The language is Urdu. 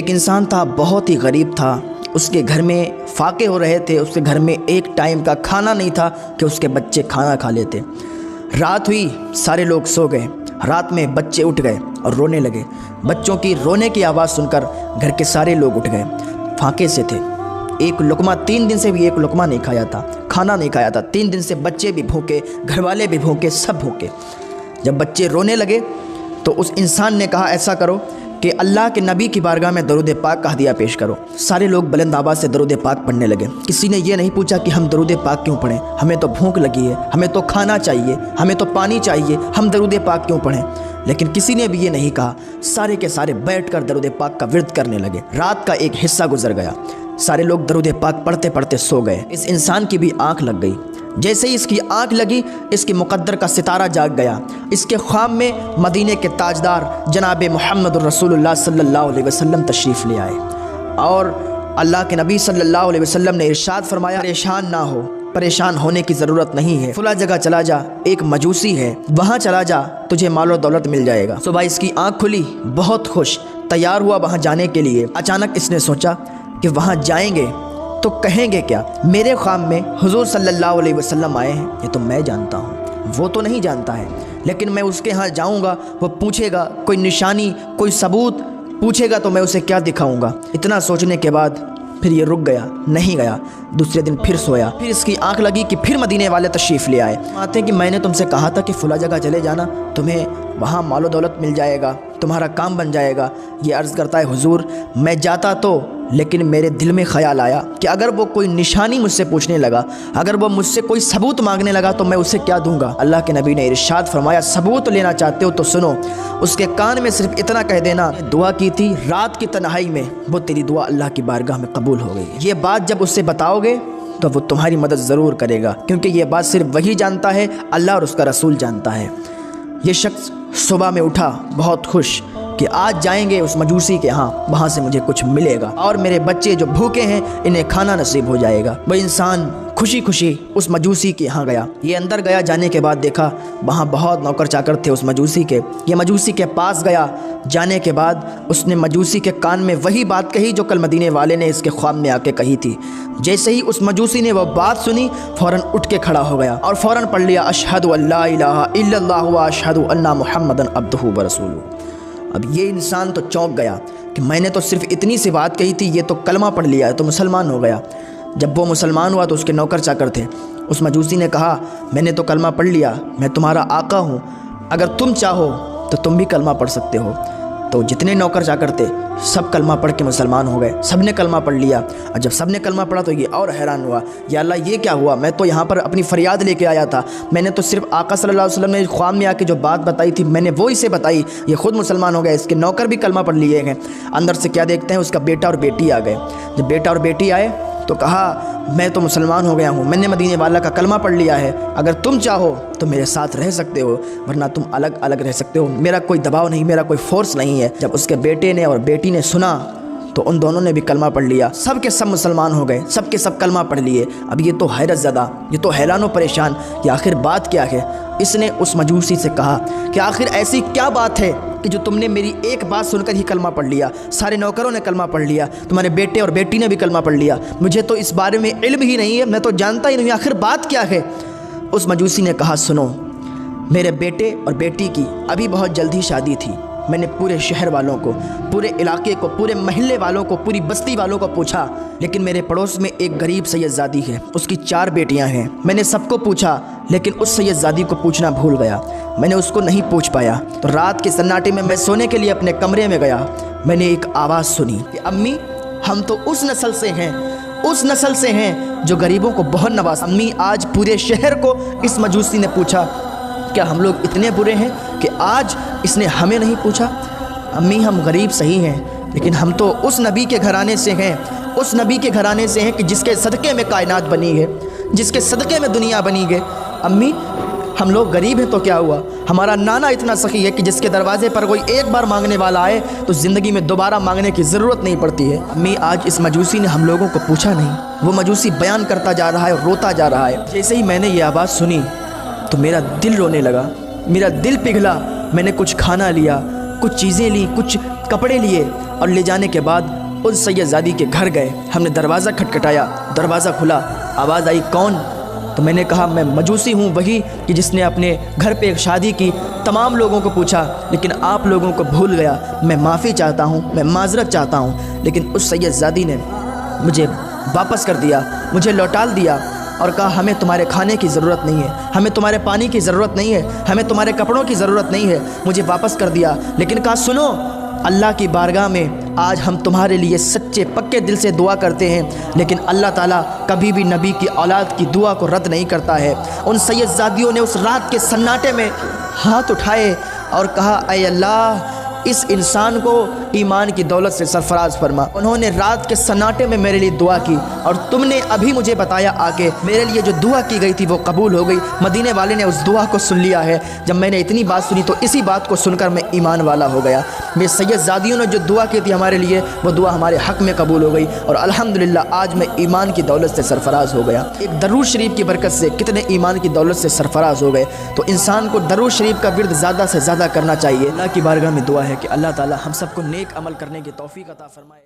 ایک انسان تھا، بہت ہی غریب تھا، اس کے گھر میں فاقے ہو رہے تھے، اس کے گھر میں ایک ٹائم کا کھانا نہیں تھا کہ اس کے بچے کھانا کھا لیتے۔ رات ہوئی، سارے لوگ سو گئے، رات میں بچے اٹھ گئے اور رونے لگے۔ بچوں کی رونے کی آواز سن کر گھر کے سارے لوگ اٹھ گئے، فاقے سے تھے، ایک لقمہ 3 دن سے بھی ایک لقمہ نہیں کھایا تھا، کھانا نہیں کھایا تھا، 3 دن سے بچے بھی بھوکے، گھر والے بھی بھوکے، سب بھوکے۔ جب بچے رونے لگے تو اس انسان نے کہا ایسا کرو کہ اللہ کے نبی کی بارگاہ میں درود پاک کا ہدیہ پیش کرو۔ سارے لوگ بلند آواز سے درود پاک پڑھنے لگے۔ کسی نے یہ نہیں پوچھا کہ ہم درود پاک کیوں پڑھیں، ہمیں تو بھوک لگی ہے، ہمیں تو کھانا چاہیے، ہمیں تو پانی چاہیے، ہم درود پاک کیوں پڑھیں؟ لیکن کسی نے بھی یہ نہیں کہا، سارے کے سارے بیٹھ کر درود پاک کا ورد کرنے لگے۔ رات کا ایک حصہ گزر گیا، سارے لوگ درود پاک پڑھتے پڑھتے سو گئے۔ اس انسان کی بھی آنکھ لگ گئی۔ جیسے ہی اس کی آنکھ لگی، اس کی مقدر کا ستارہ جاگ گیا۔ اس کے خواب میں مدینے کے تاجدار جناب محمد الرسول اللہ صلی اللہ علیہ وسلم تشریف لے آئے، اور اللہ کے نبی صلی اللہ علیہ وسلم نے ارشاد فرمایا، پریشان نہ ہو، پریشان ہونے کی ضرورت نہیں ہے، فلاں جگہ چلا جا، ایک مجوسی ہے، وہاں چلا جا، تجھے مال و دولت مل جائے گا۔ صبح اس کی آنکھ کھلی، بہت خوش، تیار ہوا وہاں جانے کے لیے۔ اچانک اس نے سوچا کہ وہاں جائیں گے تو کہیں گے کیا؟ میرے خواب میں حضور صلی اللہ علیہ وسلم آئے ہیں، یہ تو میں جانتا ہوں، وہ تو نہیں جانتا ہے، لیکن میں اس کے ہاں جاؤں گا، وہ پوچھے گا کوئی نشانی، کوئی ثبوت پوچھے گا تو میں اسے کیا دکھاؤں گا؟ اتنا سوچنے کے بعد پھر یہ رک گیا، نہیں گیا۔ دوسرے دن پھر سویا، پھر اس کی آنکھ لگی کہ پھر مدینے والے تشریف لے آئے۔ آتے کہ میں نے تم سے کہا تھا کہ فلاں جگہ چلے جانا، تمہیں وہاں مال و دولت مل جائے گا، تمہارا کام بن جائے گا۔ یہ عرض کرتا ہے، حضور میں جاتا تو، لیکن میرے دل میں خیال آیا کہ اگر وہ کوئی نشانی مجھ سے پوچھنے لگا، اگر وہ مجھ سے کوئی ثبوت مانگنے لگا تو میں اسے کیا دوں گا؟ اللہ کے نبی نے ارشاد فرمایا، ثبوت لینا چاہتے ہو تو سنو، اس کے کان میں صرف اتنا کہہ دینا، دعا کی تھی رات کی تنہائی میں، وہ تیری دعا اللہ کی بارگاہ میں قبول ہو گئی۔ یہ بات جب اسے بتاؤ گے تو وہ تمہاری مدد ضرور کرے گا، کیونکہ یہ بات صرف وہی جانتا ہے، اللہ اور اس کا رسول جانتا ہے۔ یہ شخص صبح میں اٹھا بہت خوش کہ آج جائیں گے اس مجوسی کے ہاں، وہاں سے مجھے کچھ ملے گا، اور میرے بچے جو بھوکے ہیں انہیں کھانا نصیب ہو جائے گا۔ وہ انسان خوشی خوشی اس مجوسی کے ہاں گیا۔ یہ اندر گیا، جانے کے بعد دیکھا وہاں بہت نوکر چاکر تھے اس مجوسی کے۔ یہ مجوسی کے پاس گیا، جانے کے بعد اس نے مجوسی کے کان میں وہی بات کہی جو کل مدینے والے نے اس کے خواب میں آ کے کہی تھی۔ جیسے ہی اس مجوسی نے وہ بات سنی، فوراً اٹھ کے کھڑا ہو گیا اور فوراً پڑھ لیا، اشہد ان لا الہ الا اللہ و اشہد ان محمدًا عبدہ و رسولہ۔ اب یہ انسان تو چونک گیا کہ میں نے تو صرف اتنی سی بات کہی تھی، یہ تو کلمہ پڑھ لیا ہے، تو مسلمان ہو گیا۔ جب وہ مسلمان ہوا تو اس کے نوکر چاکر تھے، اس مجوسی نے کہا، میں نے تو کلمہ پڑھ لیا، میں تمہارا آقا ہوں، اگر تم چاہو تو تم بھی کلمہ پڑھ سکتے ہو۔ تو جتنے نوکر چاکر تھے سب کلمہ پڑھ کے مسلمان ہو گئے، سب نے کلمہ پڑھ لیا۔ اور جب سب نے کلمہ پڑھا تو یہ اور حیران ہوا، یا اللہ یہ کیا ہوا؟ میں تو یہاں پر اپنی فریاد لے کے آیا تھا، میں نے تو صرف آقا صلی اللہ علیہ وسلم نے خواب میں آ کے جو بات بتائی تھی میں نے وہ اسے بتائی، یہ خود مسلمان ہو گئے، اس کے نوکر بھی کلمہ پڑھ لیے ہیں۔ اندر سے کیا دیکھتے ہیں، اس کا بیٹا اور بیٹی آ گئے۔ جب بیٹا اور بیٹی آئے تو کہا، میں تو مسلمان ہو گیا ہوں، میں نے مدینے والا کا کلمہ پڑھ لیا ہے، اگر تم چاہو تو میرے ساتھ رہ سکتے ہو، ورنہ تم الگ الگ رہ سکتے ہو، میرا کوئی دباؤ نہیں، میرا کوئی فورس نہیں ہے۔ جب اس کے بیٹے نے اور بیٹی نے سنا تو ان دونوں نے بھی کلمہ پڑھ لیا، سب کے سب مسلمان ہو گئے، سب کے سب کلمہ پڑھ لیے۔ اب یہ تو حیرت زدہ، یہ تو حیران و پریشان، یہ آخر بات کیا ہے؟ اس نے اس مجوسی سے کہا کہ آخر ایسی کیا بات ہے کہ جو تم نے میری ایک بات سن کر ہی کلمہ پڑھ لیا؟ سارے نوکروں نے کلمہ پڑھ لیا، تمہارے بیٹے اور بیٹی نے بھی کلمہ پڑھ لیا، مجھے تو اس بارے میں علم ہی نہیں ہے، میں تو جانتا ہی نہیں، آخر بات کیا ہے؟ اس مجوسی نے کہا، سنو، میرے بیٹے اور بیٹی کی ابھی بہت جلد ہی شادی تھی، میں نے پورے شہر والوں کو، پورے علاقے کو، پورے محلے والوں کو، پوری بستی والوں کو پوچھا، لیکن میرے پڑوس میں ایک غریب سید زادی ہے، اس کی 4 بیٹیاں ہیں، میں نے سب کو پوچھا لیکن اس سید زادی کو پوچھنا بھول گیا، میں نے اس کو نہیں پوچھ پایا۔ تو رات کے سناٹے میں سونے کے لیے اپنے کمرے میں گیا، میں نے ایک آواز سنی کہ امی ہم تو اس نسل سے ہیں جو غریبوں کو بہت نواز۔ امی آج پورے شہر کو اس مجوسی نے پوچھا، کیا ہم لوگ اتنے برے ہیں کہ آج اس نے ہمیں نہیں پوچھا؟ امی ہم غریب صحیح ہیں، لیکن ہم تو اس نبی کے گھرانے سے ہیں، اس نبی کے گھرانے سے ہیں کہ جس کے صدقے میں کائنات بنی ہے، جس کے صدقے میں دنیا بنی ہے۔ امی ہم لوگ غریب ہیں تو کیا ہوا؟ ہمارا نانا اتنا سخی ہے کہ جس کے دروازے پر کوئی ایک بار مانگنے والا آئے تو زندگی میں دوبارہ مانگنے کی ضرورت نہیں پڑتی ہے۔ امی آج اس مجوسی نے ہم لوگوں کو پوچھا نہیں۔ وہ مجوسی بیان کرتا جا رہا ہے اور روتا جا رہا ہے۔ جیسے ہی میں نے یہ آواز سنی تو میرا دل رونے لگا، میرا دل پگھلا، میں نے کچھ کھانا لیا، کچھ چیزیں لی، کچھ کپڑے لیے، اور لے جانے کے بعد اس سید زادی کے گھر گئے۔ ہم نے دروازہ کھٹکھٹایا، دروازہ کھلا، آواز آئی کون؟ تو میں نے کہا میں مجوسی ہوں، وہی کہ جس نے اپنے گھر پہ ایک شادی کی۔ تمام لوگوں کو پوچھا لیکن آپ لوگوں کو بھول گیا۔ میں معافی چاہتا ہوں، میں معذرت چاہتا ہوں۔ لیکن اس سید زادی نے مجھے واپس کر دیا، مجھے لوٹال دیا اور کہا ہمیں تمہارے کھانے کی ضرورت نہیں ہے، ہمیں تمہارے پانی کی ضرورت نہیں ہے، ہمیں تمہارے کپڑوں کی ضرورت نہیں ہے۔ مجھے واپس کر دیا، لیکن کہا سنو، اللہ کی بارگاہ میں آج ہم تمہارے لیے سچے پکے دل سے دعا کرتے ہیں، لیکن اللہ تعالیٰ کبھی بھی نبی کی اولاد کی دعا کو رد نہیں کرتا ہے۔ ان سید زادیوں نے اس رات کے سناٹے میں ہاتھ اٹھائے اور کہا اے اللہ، اس انسان کو ایمان کی دولت سے سرفراز فرما۔ انہوں نے رات کے سناٹے میں میرے لیے دعا کی اور تم نے ابھی مجھے بتایا آ کے میرے لیے جو دعا کی گئی تھی وہ قبول ہو گئی۔ مدینے والے نے اس دعا کو سن لیا ہے۔ جب میں نے اتنی بات سنی تو اسی بات کو سن کر میں ایمان والا ہو گیا۔ میرے سید زادیوں نے جو دعا کی تھی ہمارے لیے، وہ دعا ہمارے حق میں قبول ہو گئی اور الحمدللہ آج میں ایمان کی دولت سے سرفراز ہو گیا۔ ایک درود شریف کی برکت سے کتنے ایمان کی دولت سے سرفراز ہو گئے۔ تو انسان کو درود شریف کا ورد زیادہ سے زیادہ کرنا چاہیے۔ اللہ کی بارگاہ میں دعا ہے کہ اللہ تعالی ہم سب کو نیک عمل کرنے کی توفیق عطا فرمائے۔